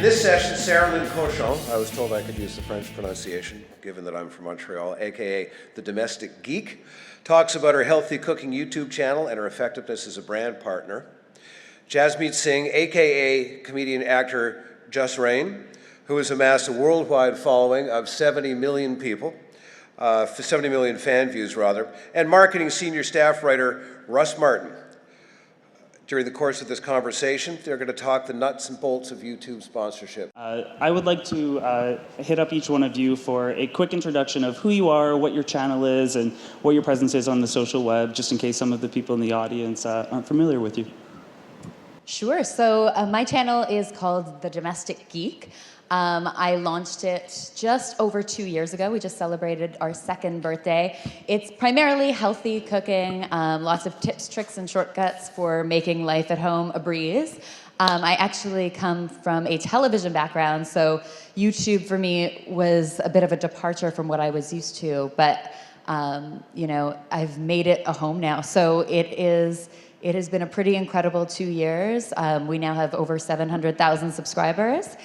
this session, Sarah Lynn Cochon, I was told I could use the French pronunciation, given that I'm from Montreal, aka the Domestic Geek, talks about her healthy cooking YouTube channel and her effectiveness as a brand partner. Jasmeet Singh, aka comedian actor JusReign, who has amassed a worldwide following of 70 million people, 70 million fan views rather, and marketing senior staff writer Russ Martin. During the course of this conversation, they're going to talk the nuts and bolts of YouTube sponsorship. I would like to hit up each one of you for a quick introduction of who you are, what your channel is, and what your presence is on the social web, just in case some of the people in the audience aren't familiar with you. Sure. So my channel is called The Domestic Geek. I launched it just over 2 years ago. We just celebrated our 2nd birthday. It's primarily healthy cooking, lots of tips, tricks, and shortcuts for making life at home a breeze. I actually come from a television background, so YouTube for me was a bit of a departure from what I was used to, but you know, I've made it a home now. So it has been a pretty incredible 2 years. We now have over 700,000 subscribers.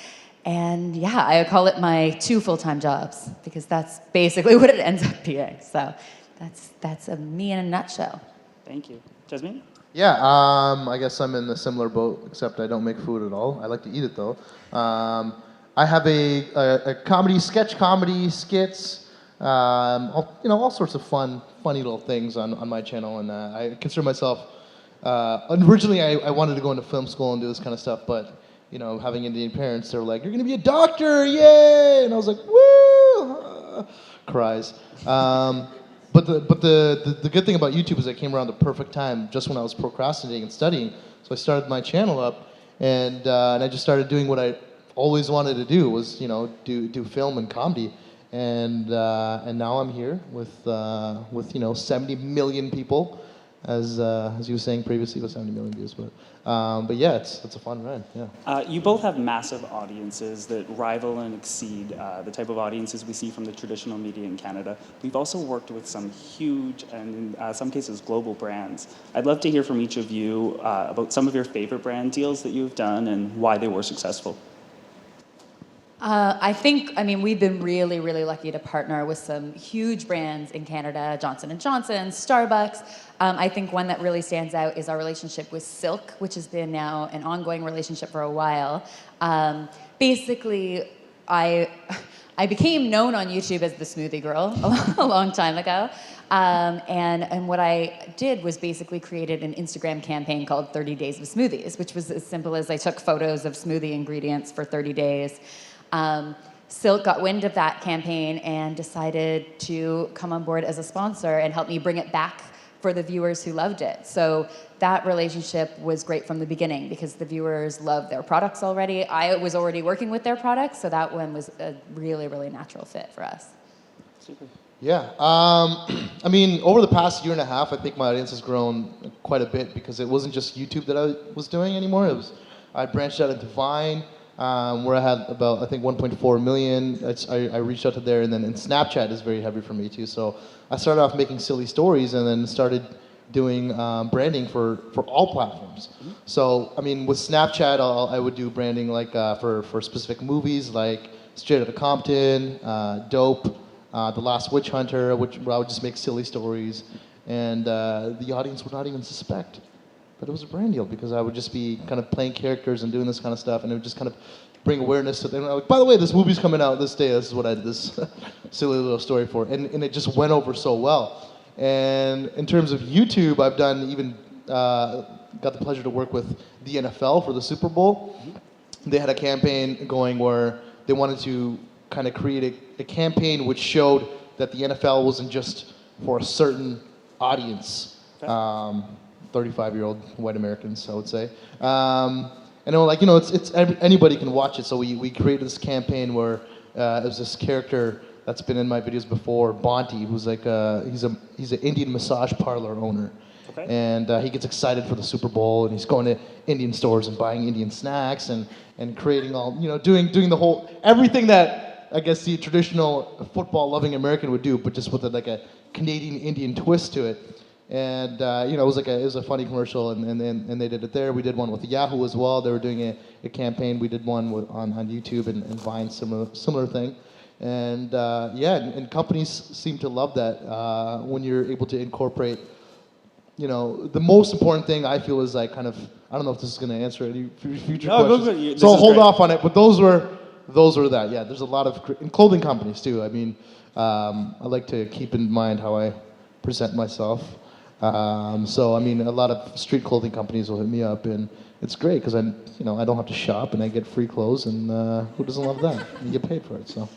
And yeah, I call it my 2 full-time jobs because that's basically what it ends up being. So that's me in a nutshell. Thank you. Jasmine? Yeah, I guess I'm in a similar boat, except I don't make food at all. I like to eat it though. I have a comedy, sketch comedy, skits, all sorts of funny little things on my channel, and I consider myself. Originally, I wanted to go into film school and do this kind of stuff, but having Indian parents, they're like, "You're gonna be a doctor, yay!" And I was like, "Woo!" Cries. But the good thing about YouTube is I came around the perfect time, just when I was procrastinating and studying. So I started my channel up, and I just started doing what I always wanted to do, was do film and comedy, and now I'm here with 70 million people. As you were saying previously, with 70 million views, but yeah, it's a fun ride. Yeah. You both have massive audiences that rival and exceed the type of audiences we see from the traditional media in Canada. We've also worked with some huge and in some cases global brands. I'd love to hear from each of you about some of your favorite brand deals that you've done and why they were successful. I mean, we've been really, really lucky to partner with some huge brands in Canada, Johnson & Johnson, Starbucks. I think one that really stands out is our relationship with Silk, which has been now an ongoing relationship for a while. Basically, I became known on YouTube as the Smoothie Girl a long time ago. And what I did was basically created an Instagram campaign called 30 Days of Smoothies, which was as simple as I took photos of smoothie ingredients for 30 days. Silk got wind of that campaign and decided to come on board as a sponsor and help me bring it back for the viewers who loved it. So that relationship was great from the beginning because the viewers loved their products already. I was already working with their products, so that one was a really, really natural fit for us. Super. Yeah, I mean, over the past year and a half, I think my audience has grown quite a bit because it wasn't just YouTube that I was doing anymore. I branched out into Vine, where I had about, I think, 1.4 million. I reached out to there, and then Snapchat is very heavy for me too. So I started off making silly stories, and then started doing branding for all platforms. Mm-hmm. So I mean, with Snapchat, I would do branding like for specific movies, like Straight Outta Compton, Dope, The Last Witch Hunter, where I would just make silly stories, and the audience would not even suspect. But it was a brand deal because I would just be kind of playing characters and doing this kind of stuff, and it would just kind of bring awareness to them. Like, by the way, this movie's coming out this day. This is what I did this silly little story for, and it just went over so well. And in terms of YouTube, I've done even got the pleasure to work with the NFL for the Super Bowl. Mm-hmm. They had a campaign going where they wanted to kind of create a campaign which showed that the NFL wasn't just for a certain audience. Okay. 35-year-old white Americans, I would say. And they were like, it's anybody can watch it. So we created this campaign where it was this character that's been in my videos before, Bonte, who's like he's an Indian massage parlor owner. Okay. And he gets excited for the Super Bowl, and he's going to Indian stores and buying Indian snacks and creating all, doing the whole, everything that I guess the traditional football-loving American would do, but just with like a Canadian Indian twist to it. And it was a funny commercial, and they did it there. We did one with Yahoo as well. They were doing a campaign. We did one on YouTube and Vine, similar thing. And and companies seem to love that when you're able to incorporate. The most important thing I feel is like kind of, I don't know if this is going to answer any future questions. So I'll hold off on it. But those were that. Yeah, there's a lot of in clothing companies too. I mean, I like to keep in mind how I present myself. So I mean, a lot of street clothing companies will hit me up, and it's great because I don't have to shop and I get free clothes, and who doesn't love that? You get paid for it, so.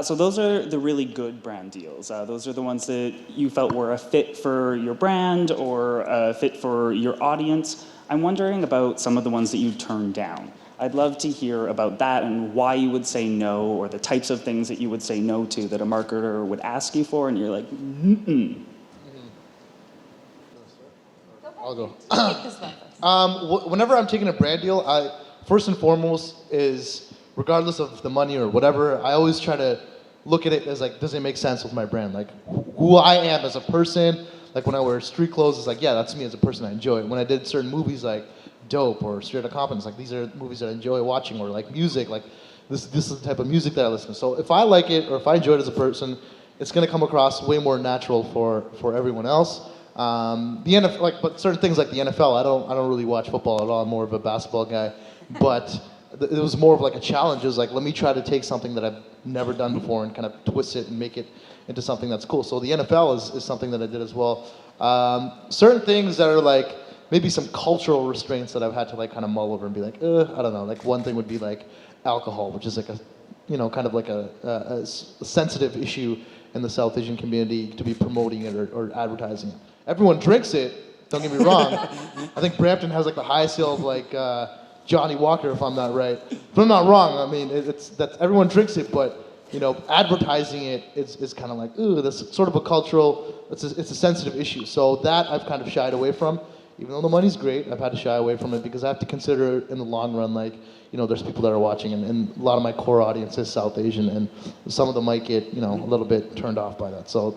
So those are the really good brand deals. Those are the ones that you felt were a fit for your brand or a fit for your audience. I'm wondering about some of the ones that you turned down. I'd love to hear about that and why you would say no, or the types of things that you would say no to that a marketer would ask you for, and you're like, mm-mm. I'll go. Whenever I'm taking a brand deal, first and foremost is, regardless of the money or whatever, I always try to look at it as like, does it make sense with my brand? Like who I am as a person. Like when I wear street clothes, it's like, yeah, that's me as a person. I enjoy it. When I did certain movies like Dope or Straight Outta Compton, it's like these are movies that I enjoy watching. Or like music, like this is the type of music that I listen to. So if I like it or if I enjoy it as a person, it's gonna come across way more natural for everyone else. The NFL, but certain things like the NFL, I don't really watch football at all. I'm more of a basketball guy, but it was more of like a challenge. It was like, let me try to take something that I've never done before and kind of twist it and make it into something that's cool. So the NFL is something that I did as well. Certain things that are like maybe some cultural restraints that I've had to like kind of mull over and be like, I don't know. Like one thing would be like alcohol, which is like kind of like a sensitive issue in the South Asian community to be promoting it or advertising it. Everyone drinks it, don't get me wrong. I think Brampton has like the highest sale of like Johnny Walker, if I'm not right. If I'm not wrong, I mean, that's everyone drinks it, but advertising it is kind of like, ooh, that's sort of a cultural, it's a sensitive issue. So that I've kind of shied away from. Even though the money's great, I've had to shy away from it because I have to consider in the long run, like, there's people that are watching, and a lot of my core audience is South Asian, and some of them might get, a little bit turned off by that. So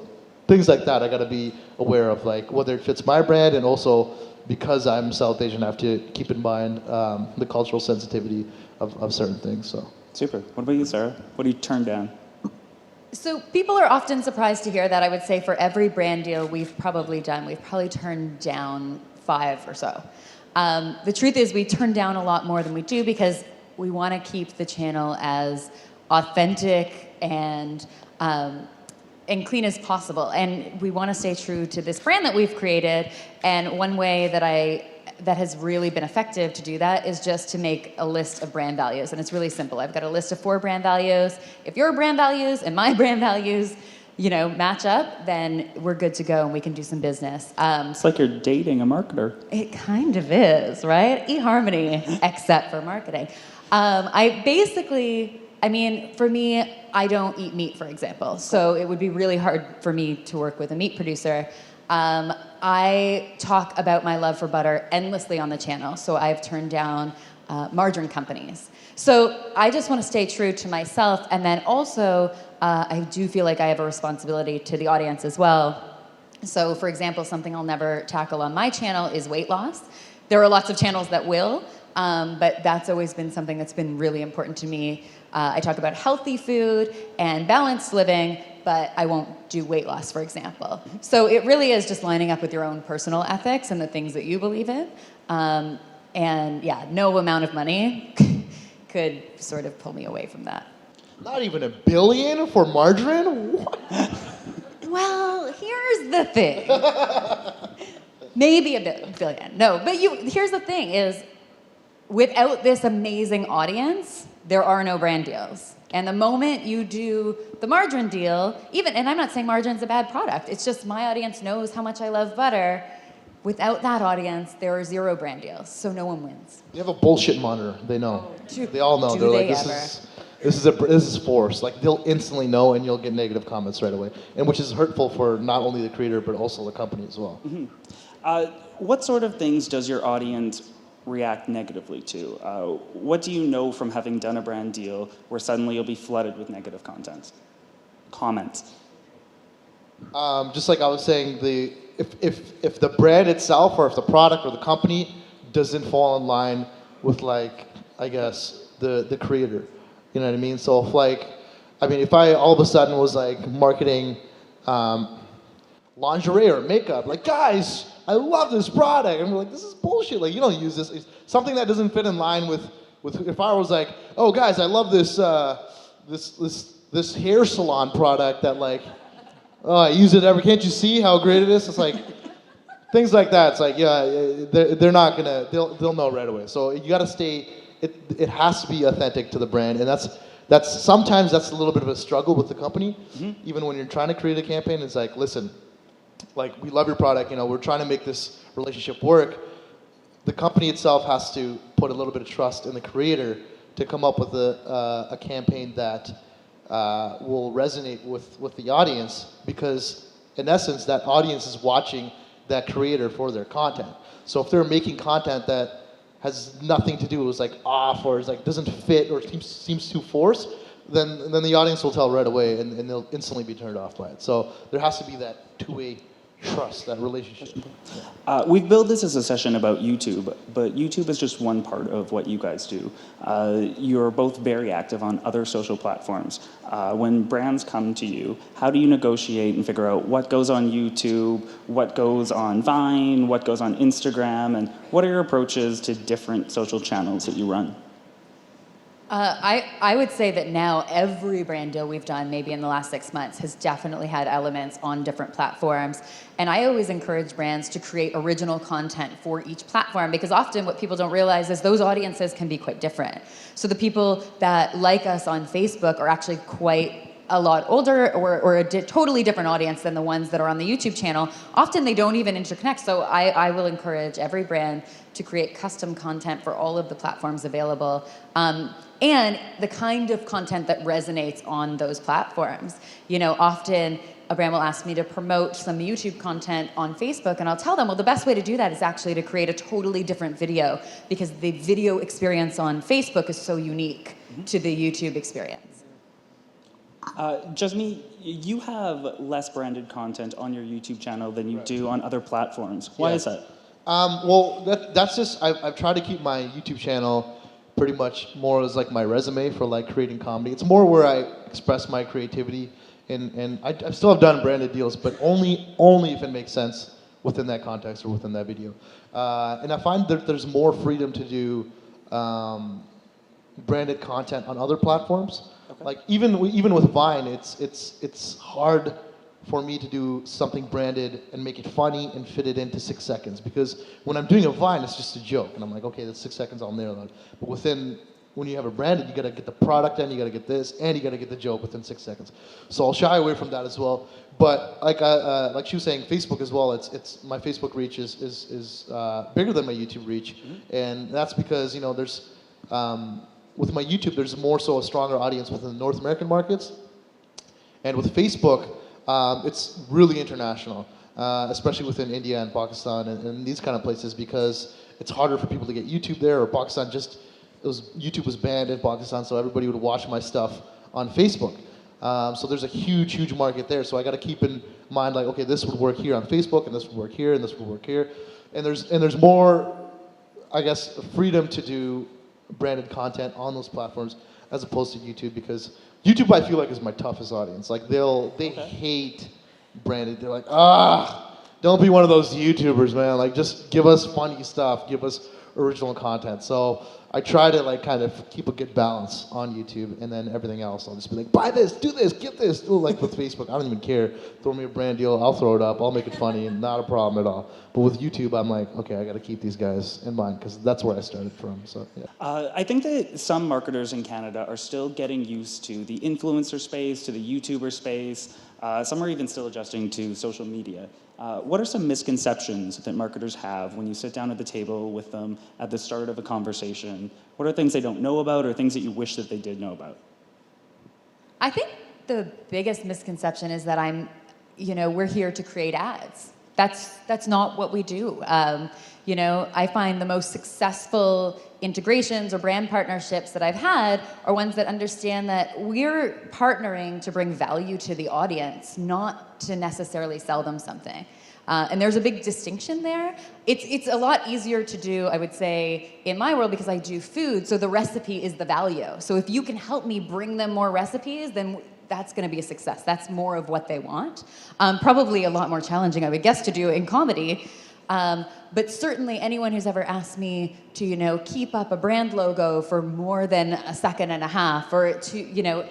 things like that, I got to be aware of, like whether it fits my brand, and also because I'm South Asian, I have to keep in mind the cultural sensitivity of certain things. So. Super. What about you, Sarah? What do you turn down? So people are often surprised to hear that. I would say for every brand deal we've probably turned down 5 or so. The truth is we turn down a lot more than we do because we want to keep the channel as authentic and clean as possible. And we want to stay true to this brand that we've created. And one way that has really been effective to do that is just to make a list of brand values. And it's really simple. I've got a list of 4 brand values. If your brand values and my brand values, match up, then we're good to go and we can do some business. It's like you're dating a marketer. It kind of is, right? eHarmony, except for marketing. For me, I don't eat meat, for example. So it would be really hard for me to work with a meat producer. I talk about my love for butter endlessly on the channel. So I've turned down margarine companies. So I just want to stay true to myself. And then also, I do feel like I have a responsibility to the audience as well. So for example, something I'll never tackle on my channel is weight loss. There are lots of channels that will, but that's always been something that's been really important to me. I talk about healthy food and balanced living, but I won't do weight loss, for example. So it really is just lining up with your own personal ethics and the things that you believe in. No amount of money could sort of pull me away from that. Not even $1 billion for margarine? What? Well, here's the thing. Maybe $1 billion. No, but here's the thing is, without this amazing audience, there are no brand deals. And the moment you do the margarine deal, and I'm not saying margarine's a bad product, it's just my audience knows how much I love butter. Without that audience, there are 0 brand deals, so no one wins. You have a bullshit monitor. They know. They all know. They're like, this is force. Like they'll instantly know, and you'll get negative comments right away, and which is hurtful for not only the creator but also the company as well. Mm-hmm. What sort of things does your audience react negatively to? What do you know from having done a brand deal where suddenly you'll be flooded with negative comments? Just like I was saying, if the brand itself or if the product or the company doesn't fall in line with like, I guess, the creator. You know what I mean? So if I all of a sudden was like marketing lingerie or makeup, like, guys, I love this product, and we're like, this is bullshit. Like, you don't use this. It's something that doesn't fit in line with if I was like, oh, guys, I love this this hair salon product that like, oh, I use it every. Can't you see how great it is? It's like things like that. It's like, yeah, they're not gonna. They'll know right away. So you got to stay. It has to be authentic to the brand, and that's sometimes that's a little bit of a struggle with the company. Mm-hmm. Even when you're trying to create a campaign, it's like, listen, like, we love your product. You know, we're trying to make this relationship work. The company itself has to put a little bit of trust in the creator to come up with a campaign that will resonate with the audience, because in essence that audience is watching that creator for their content. So if they're making content that has nothing to do, it's like off, or it's like doesn't fit, or seems too forced, then the audience will tell right away, and they'll instantly be turned off by it. So there has to be that two-way trust, that relationship. We've built this as a session about YouTube, but YouTube is just one part of what you guys do. You're both very active on other social platforms. When brands come to you, how do you negotiate and figure out what goes on YouTube, what goes on Vine, what goes on Instagram, and what are your approaches to different social channels that you run? I would say that now every brand deal we've done, maybe in the last 6 months, has definitely had elements on different platforms. And I always encourage brands to create original content for each platform, because often what people don't realize is those audiences can be quite different. So the people that like us on Facebook are actually quite a lot older, or a totally different audience than the ones that are on the YouTube channel. Often they don't even interconnect. So I will encourage every brand to create custom content for all of the platforms available. And the kind of content that resonates on those platforms. You know, often a brand will ask me to promote some YouTube content on Facebook, and I'll tell them, well, the best way to do that is actually to create a totally different video, because the video experience on Facebook is so unique to the YouTube experience. JusReign, you have less branded content on your YouTube channel than you do on other platforms. Why is that? Well, that's just, I've tried to keep my YouTube channel pretty much more as like my resume for like creating comedy. It's more where I express my creativity, and I still have done branded deals, but only if it makes sense within that context or within that video. And I find that there's more freedom to do branded content on other platforms. Okay. Like even with Vine, it's hard for me to do something branded and make it funny and fit it into 6 seconds, because when I'm doing a Vine, it's just a joke, and I'm like, okay, that's 6 seconds, I'll nail it. But when you have a branded, you gotta get the product in, you gotta get this, and you gotta get the joke within 6 seconds. So I'll shy away from that as well. But like she was saying, Facebook as well. It's my Facebook reach is bigger than my YouTube reach, and that's because there's with my YouTube, there's more so a stronger audience within the North American markets, and with Facebook, it's really international, especially within India and Pakistan and these kind of places, because it's harder for people to get YouTube there, or Pakistan YouTube was banned in Pakistan, so everybody would watch my stuff on Facebook. So there's a huge market there. So I got to keep in mind, like, okay, this would work here on Facebook, and this would work here, and this would work here, and there's more, I guess, freedom to do branded content on those platforms as opposed to YouTube, because YouTube, I feel like, is my toughest audience. Like, they hate branded. They're like, don't be one of those YouTubers, man. Like, just give us funny stuff. Give us original content. So I try to, like, kind of keep a good balance on YouTube, and then everything else, I'll just be like, buy this, do this, get this. Like with Facebook, I don't even care. Throw me a brand deal, I'll throw it up, I'll make it funny, and not a problem at all. But with YouTube, I'm like, okay, I got to keep these guys in mind, because that's where I started from. So yeah. I think that some marketers in Canada are still getting used to the influencer space, to the YouTuber space. Some are even still adjusting to social media. What are some misconceptions that marketers have when you sit down at the table with them at the start of a conversation? What are things they don't know about, or things that you wish that they did know about? I think the biggest misconception is that we're here to create ads. That's not what we do. I find the most successful integrations or brand partnerships that I've had are ones that understand that we're partnering to bring value to the audience, not to necessarily sell them something. And there's a big distinction there. It's a lot easier to do, I would say, in my world because I do food, so the recipe is the value. So if you can help me bring them more recipes, then that's going to be a success. That's more of what they want. Probably a lot more challenging, I would guess, to do in comedy. But certainly anyone who's ever asked me to, keep up a brand logo for more than a second and a half, or to,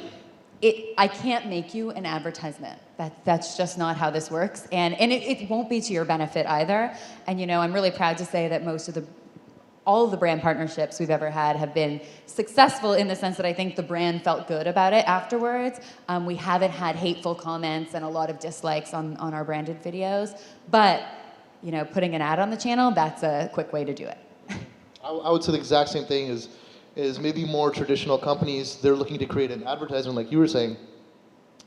I can't make you an advertisement. That's just not how this works. And it won't be to your benefit either. And, I'm really proud to say that all of the brand partnerships we've ever had have been successful in the sense that I think the brand felt good about it afterwards. We haven't had hateful comments and a lot of dislikes on our branded videos. But, putting an ad on the channel, that's a quick way to do it. I would say the exact same thing is maybe more traditional companies, they're looking to create an advertisement like you were saying.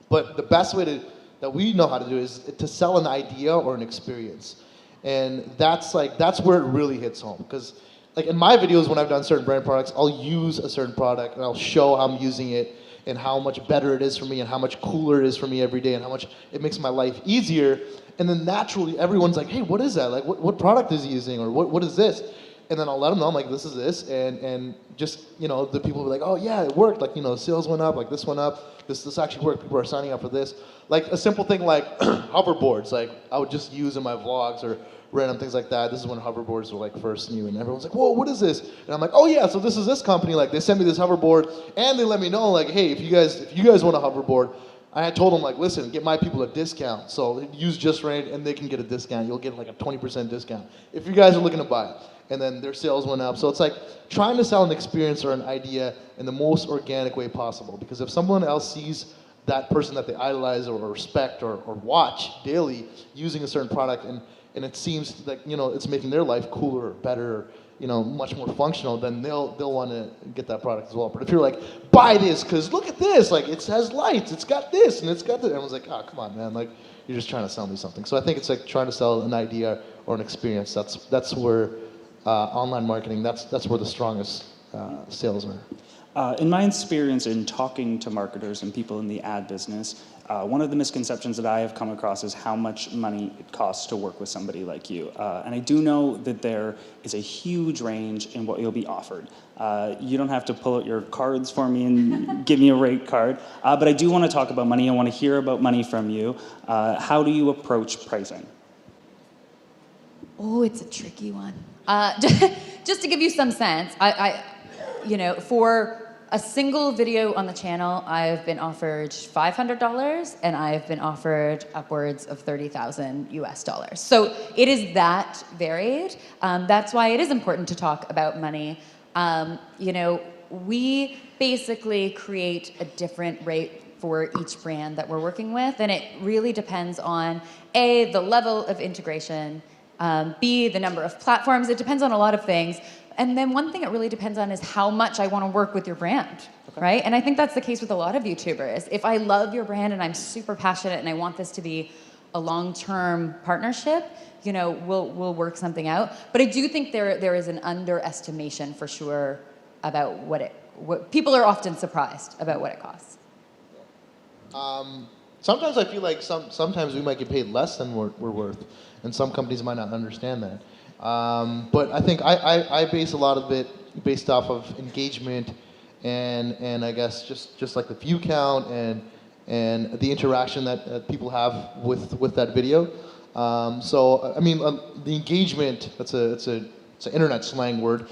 But the best way that we know how to do is to sell an idea or an experience. And that's where it really hits home. Because like in my videos, when I've done certain brand products, I'll use a certain product and I'll show how I'm using it and how much better it is for me and how much cooler it is for me every day and how much it makes my life easier. And then naturally, everyone's like, hey, what is that? Like, what product is he using? Or what is this? And then I'll let them know, I'm like, this is this. And just, the people will be like, oh yeah, it worked. Like, sales went up, like this went up. This actually worked. People are signing up for this. Like a simple thing like hoverboards, like I would just use in my vlogs or random things like that. This is when hoverboards were like first new and everyone's like, whoa, what is this? And I'm like, oh yeah, so this is this company. Like they sent me this hoverboard and they let me know like, hey, if you guys want a hoverboard, I had told them like, listen, get my people a discount. So use JusReign and they can get a discount. You'll get like a 20% discount if you guys are looking to buy it. And then their sales went up. So it's like trying to sell an experience or an idea in the most organic way possible. Because if someone else sees that person that they idolize or respect or watch daily using a certain product and it seems like, it's making their life cooler or better, much more functional, then they'll want to get that product as well. But if you're like, buy this because look at this, like it has lights, it's got this and it's got this. Everyone's like, oh, come on, man. Like you're just trying to sell me something. So I think it's like trying to sell an idea or an experience. That's where online marketing, that's where the strongest sales are. In my experience in talking to marketers and people in the ad business, one of the misconceptions that I have come across is how much money it costs to work with somebody like you. And I do know that there is a huge range in what you'll be offered. You don't have to pull out your cards for me and give me a rate card, but I do want to talk about money. I want to hear about money from you. How do you approach pricing? Oh, it's a tricky one. Just to give you some sense, for a single video on the channel, I've been offered $500 and I've been offered upwards of $30,000 US. So it is that varied. That's why it is important to talk about money. We basically create a different rate for each brand that we're working with, and it really depends on A, the level of integration, B, the number of platforms. It depends on a lot of things. And then one thing it really depends on is how much I want to work with your brand, right? And I think that's the case with a lot of YouTubers. If I love your brand and I'm super passionate and I want this to be a long-term partnership, we'll work something out. But I do think there is an underestimation for sure about what people are often surprised about what it costs. Sometimes I feel like sometimes we might get paid less than we're worth, and some companies might not understand that. But I think I base a lot of it based off of engagement and I guess just like the view count and the interaction that people have with that video. So I mean the engagement, it's an internet slang word,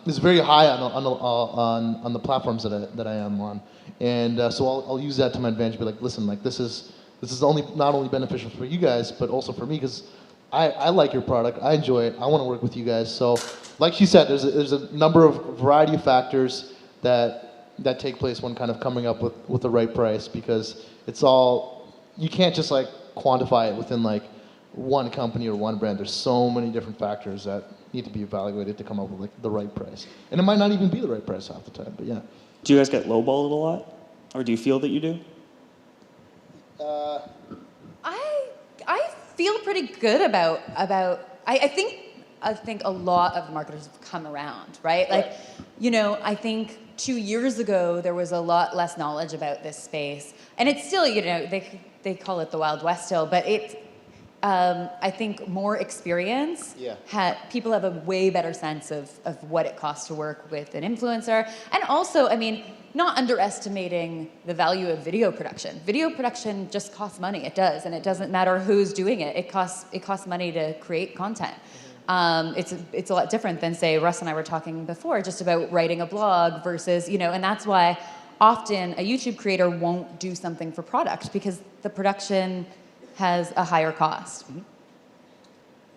is very high on the platforms that I am on, and so I'll use that to my advantage. Be like, listen, like this is not only beneficial for you guys but also for me because I like your product. I enjoy it. I want to work with you guys. So, like she said, there's a number of variety of factors that take place when kind of coming up with the right price because it's all, you can't just like quantify it within like one company or one brand. There's so many different factors that need to be evaluated to come up with like the right price. And it might not even be the right price half the time, but yeah. Do you guys get lowballed a lot? Or do you feel that you do? I feel pretty good about I think a lot of marketers have come around, right? Like, I think 2 years ago there was a lot less knowledge about this space. And it's still, they call it the Wild West still, but I think more experience, people have a way better sense of what it costs to work with an influencer. And also, I mean, not underestimating the value of video production. Video production just costs money, it does, and it doesn't matter who's doing it. It costs money to create content. It's a lot different than, say, Russ and I were talking before, just about writing a blog versus, and that's why often a YouTube creator won't do something for product, because the production has a higher cost. Mm-hmm.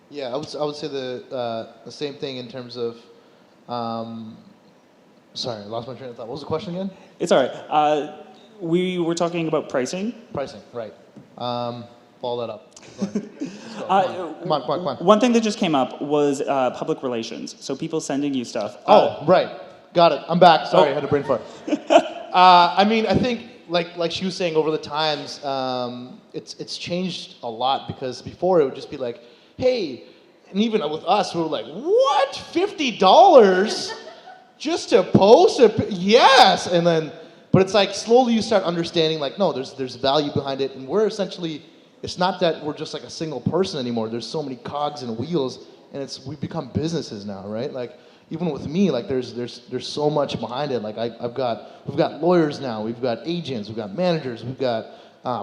Yeah, I would say the same thing in terms of. Sorry, I lost my train of thought. What was the question again? It's all right. We were talking about pricing. Pricing, right. Follow that up. Go ahead. Let's go. Come on. One thing that just came up was public relations. So people sending you stuff. Right. Got it. I'm back. Sorry, I had a brain fart. I mean, I think like she was saying, over the times, it's changed a lot, because before it would just be like, hey, and even with us, we were like, what? $50 just to post? Yes, and then, but it's like slowly you start understanding, like, no, there's value behind it, and we're essentially, it's not that we're just like a single person anymore. There's so many cogs and wheels, and we've become businesses now, right? Like, even with me, like there's so much behind it. Like we've got lawyers now, we've got agents, we've got managers, we've got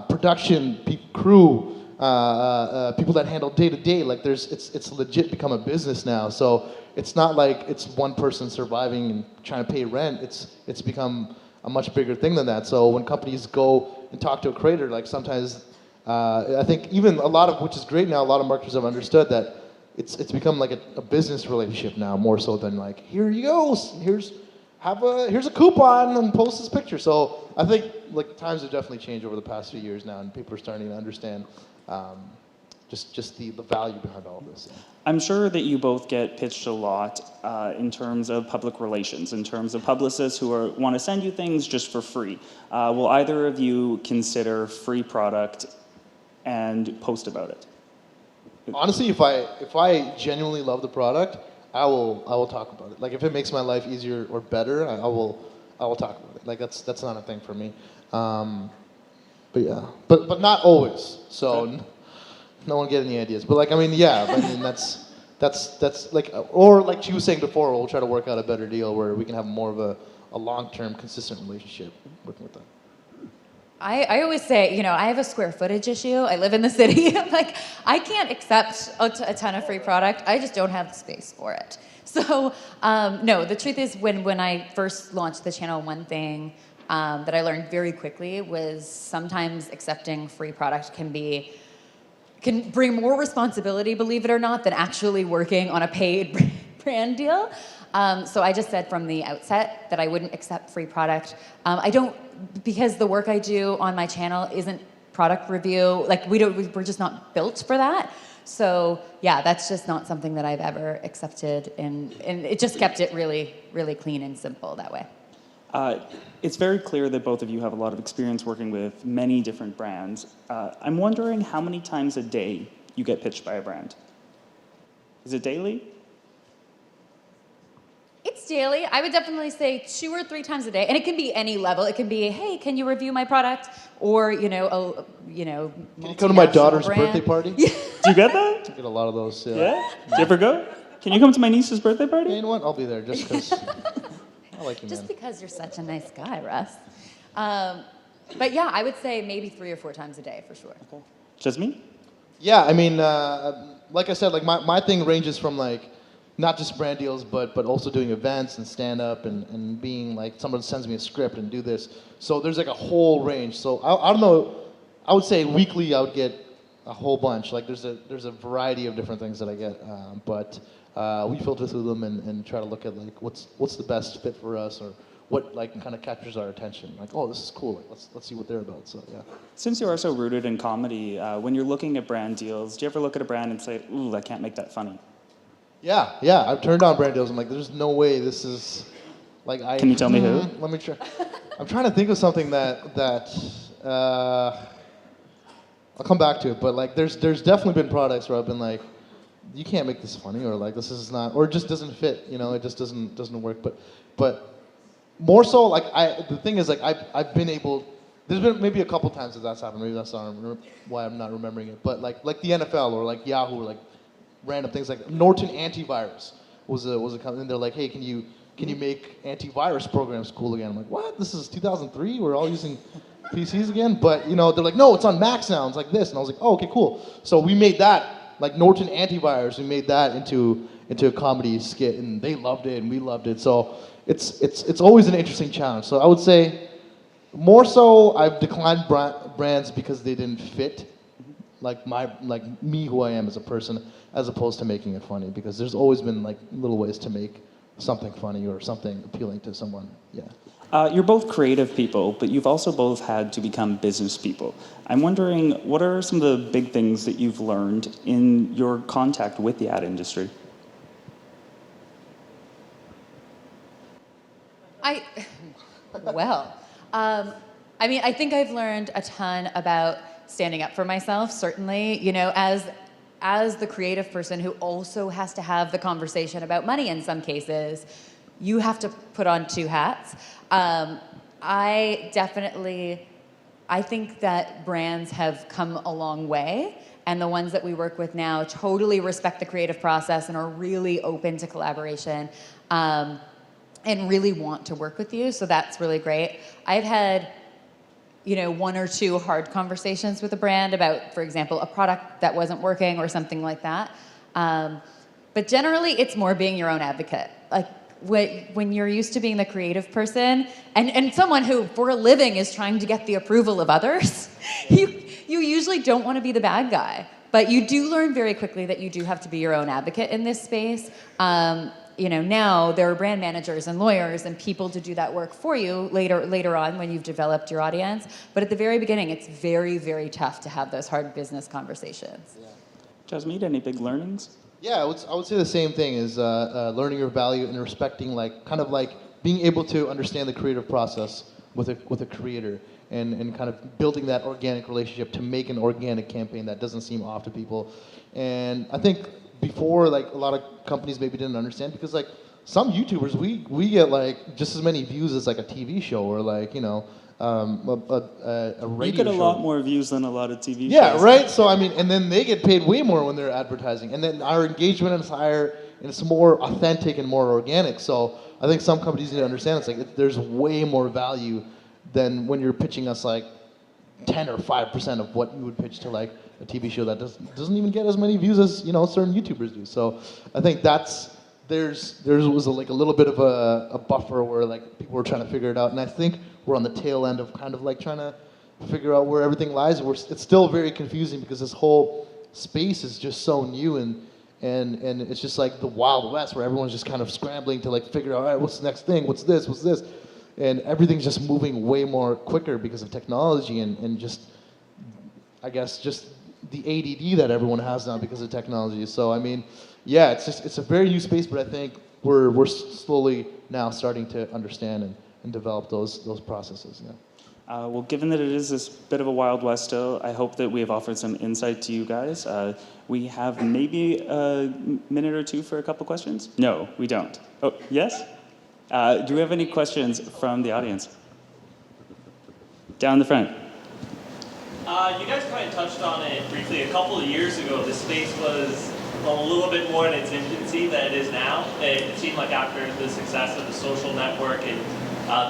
production crew, people that handle day to day. Like it's legit become a business now. So it's not like it's one person surviving and trying to pay rent. It's become a much bigger thing than that. So when companies go and talk to a creator, like sometimes I think even a lot of, which is great now, a lot of marketers have understood that it's become like a business relationship now, more so than like, here you go, here's a coupon and post this picture. So I think like times have definitely changed over the past few years now, and people are starting to understand just the value behind all of this. Yeah. I'm sure that you both get pitched a lot in terms of public relations, in terms of publicists who want to send you things just for free. Will either of you consider free product and post about it? Honestly, if I genuinely love the product, I will talk about it. Like if it makes my life easier or better, I will talk about it. Like that's not a thing for me. But yeah, but not always. So no one get any ideas. But like I mean that's like, or like she was saying before, we'll try to work out a better deal where we can have more of a long-term consistent relationship working with them. I always say, I have a square footage issue. I live in the city. Like, I can't accept a ton of free product. I just don't have the space for it. So, no, the truth is when I first launched the channel, one thing that I learned very quickly was sometimes accepting free product can bring more responsibility, believe it or not, than actually working on a paid brand deal. So I just said from the outset that I wouldn't accept free product. Because the work I do on my channel isn't product review. Like we're just not built for that. So yeah, that's just not something that I've ever accepted, and it just kept it really, really clean and simple that way. It's very clear that both of you have a lot of experience working with many different brands. I'm wondering how many times a day you get pitched by a brand. Is it daily? It's daily. I would definitely say 2 or 3 times a day, and it can be any level. It can be, hey, can you review my product? Or can you come to my daughter's birthday party? Do you get that? I get a lot of those. Yeah. Do you ever go? Can you come to my niece's birthday party? Yeah, you know what? I'll be there just because I like you, man. Just because you're such a nice guy, Russ. But yeah, I would say maybe 3 or 4 times a day for sure. Okay. Just me? Yeah, I mean, like I said, like my thing ranges from like not just brand deals, but also doing events and stand up and being like someone sends me a script and do this. So there's like a whole range. So I don't know. I would say weekly I would get a whole bunch. Like there's a variety of different things that I get, but we filter through them and try to look at like what's the best fit for us, or what like kind of captures our attention. Like, oh, this is cool. Like, let's see what they're about. So yeah. Since you are so rooted in comedy, when you're looking at brand deals, do you ever look at a brand and say, "Ooh, I can't make that funny"? Yeah. I've turned down brand deals. I'm like, there's no way this is like I. Can you tell me who? Let me try. I'm trying to think of something that I'll come back to it. But like, there's definitely been products where I've been like, you can't make this funny, or like this is not, or it just doesn't fit. It just doesn't work. But more so, like the thing is like I've been able There's been maybe a couple times that that's happened. Maybe that's why I'm not remembering it. But like the NFL or like Yahoo or like random things like Norton Antivirus was a company. And they're like, hey, can you make antivirus programs cool again? I'm like, what? This is 2003. We're all using PCs again. But they're like, no, it's on Mac now. It's like this. And I was like, oh, okay, cool. So we made that like Norton Antivirus. We made that into a comedy skit, and they loved it, and we loved it. So it's always an interesting challenge. So I would say. More so, I've declined brands because they didn't fit, like me, who I am as a person, as opposed to making it funny. Because there's always been like little ways to make something funny or something appealing to someone. Yeah. You're both creative people, but you've also both had to become business people. I'm wondering, what are some of the big things that you've learned in your contact with the ad industry? I think I've learned a ton about standing up for myself, certainly, as the creative person who also has to have the conversation about money in some cases, you have to put on two hats. I think that brands have come a long way, and the ones that we work with now totally respect the creative process and are really open to collaboration. And really want to work with you, so that's really great. I've had, one or two hard conversations with a brand about, for example, a product that wasn't working or something like that. But generally, it's more being your own advocate. Like, when you're used to being the creative person, and someone who, for a living, is trying to get the approval of others, you usually don't want to be the bad guy. But you do learn very quickly that you do have to be your own advocate in this space. Now there are brand managers and lawyers and people to do that work for you later on when you've developed your audience. But at the very beginning, it's very, very tough to have those hard business conversations. Yeah. JusReign, any big learnings? Yeah, I would say the same thing is learning your value and respecting, being able to understand the creative process with a creator and kind of building that organic relationship to make an organic campaign that doesn't seem off to people. And I think before, a lot of companies maybe didn't understand because some YouTubers we get just as many views as a TV show or a radio You get a show. lot more views than a lot of TV shows. Yeah, right. So and then they get paid way more when they're advertising, and then our engagement is higher and it's more authentic and more organic. So I think some companies need to understand there's way more value than when you're pitching us 10 or 5% of what you would pitch to a TV show that doesn't even get as many views as certain YouTubers do. So I think there was a little bit of a buffer where people were trying to figure it out, and I think we're on the tail end of kind of trying to figure out where everything lies. It's still very confusing because this whole space is just so new and it's just the Wild West where everyone's just kind of scrambling to figure out, all right, what's the next thing? What's this? And everything's just moving way more quicker because of technology and just, I guess, just the ADD that everyone has now because of technology. So, it's a very new space, but I think we're slowly now starting to understand and develop those processes. Yeah. Well, given that it is this bit of a Wild West still, I hope that we have offered some insight to you guys. We have maybe a minute or two for a couple questions? No, we don't. Oh, yes? Do we have any questions from the audience? Down the front. You guys kind of touched on it briefly. A couple of years ago, the space was a little bit more in its infancy than it is now. It seemed like after the success of the social network and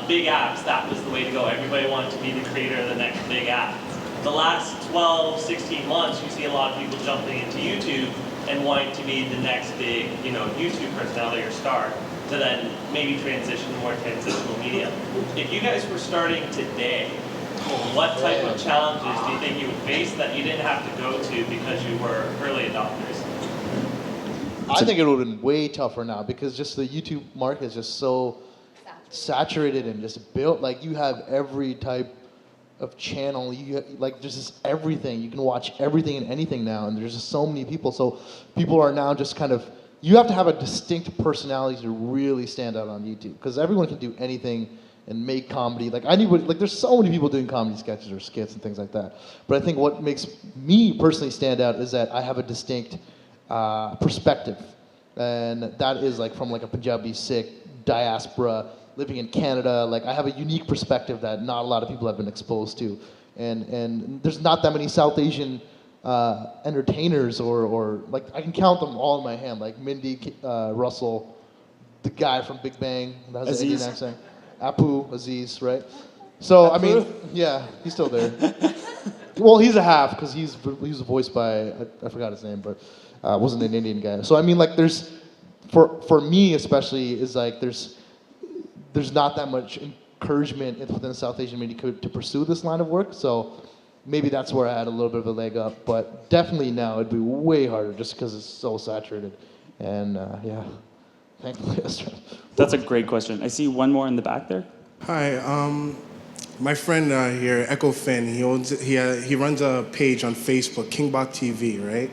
big apps, that was the way to go. Everybody wanted to be the creator of the next big app. The last 12, 16 months, you see a lot of people jumping into YouTube and wanting to be the next big, YouTube personality or star, to then maybe transition to more transitional media. If you guys were starting today, what type of challenges do you think you would face that you didn't have to go to because you were early adopters? I think it would have been way tougher now because just the YouTube market is just so saturated and just built. You have every type of channel. There's just everything. You can watch everything and anything now, and there's just so many people. So people are now just kind of. You have to have a distinct personality to really stand out on YouTube because everyone can do anything and make comedy. There's so many people doing comedy sketches or skits and things like that. But I think what makes me personally stand out is that I have a distinct perspective, and that is from a Punjabi Sikh diaspora living in Canada, like I have a unique perspective that not a lot of people have been exposed to, and there's not that many South Asian entertainers or like I can count them all in my hand, like Mindy, Russell, the guy from Big Bang that has an Indian accent, Apu, Aziz, right? So I mean, yeah, he's still there. Well, he's a half because he was voiced by I forgot his name, but wasn't an Indian guy. So I mean, like there's for me especially is like there's not that much encouragement within the South Asian media to pursue this line of work. So maybe that's where I had a little bit of a leg up. But definitely now it'd be way harder just because it's so saturated. And yeah, thankfully That's a great question. I see one more in the back there. Hi, my friend here, Echo Finn, he runs a page on Facebook, Kingbot TV, right?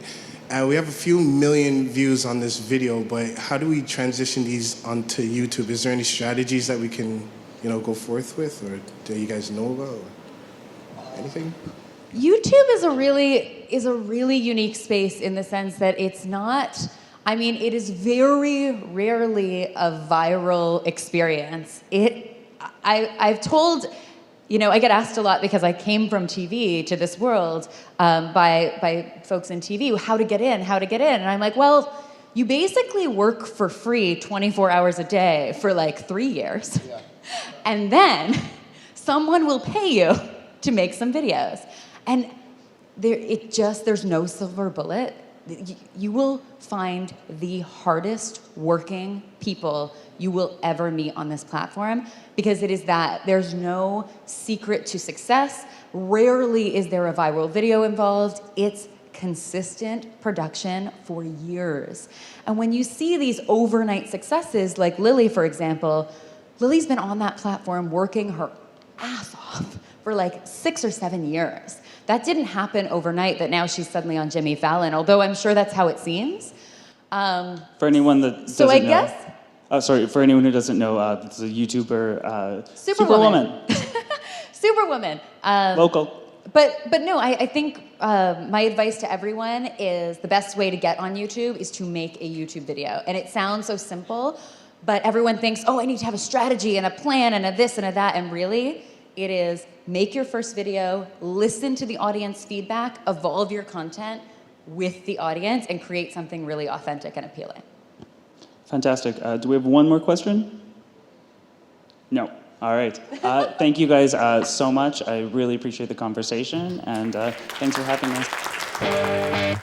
We have a few million views on this video, but how do we transition these onto YouTube? Is there any strategies that we can, go forth with, or do you guys know about, or anything? YouTube is a really unique space in the sense that it's not. I mean, it is very rarely a viral experience. I've told. I get asked a lot because I came from TV to this world by folks in TV, how to get in. And I'm like, well, you basically work for free 24 hours a day for like 3 years. Yeah. And then someone will pay you to make some videos. And there's no silver bullet. You will find the hardest working people you will ever meet on this platform because it is that. There's no secret to success. Rarely is there a viral video involved. It's consistent production for years. And when you see these overnight successes, like Lily, for example, Lily's been on that platform working her ass off for like 6 or 7 years. That didn't happen overnight that now she's suddenly on Jimmy Fallon, although I'm sure that's how it seems. For anyone that doesn't So I know, guess... for anyone who doesn't know, it's a YouTuber, Superwoman. Superwoman. Local. But no, I think my advice to everyone is the best way to get on YouTube is to make a YouTube video. And it sounds so simple, but everyone thinks, oh, I need to have a strategy and a plan and a this and a that. And really, it is make your first video, listen to the audience feedback, evolve your content with the audience, and create something really authentic and appealing. Fantastic. Do we have one more question? No. All right. Thank you guys so much. I really appreciate the conversation, and thanks for having us.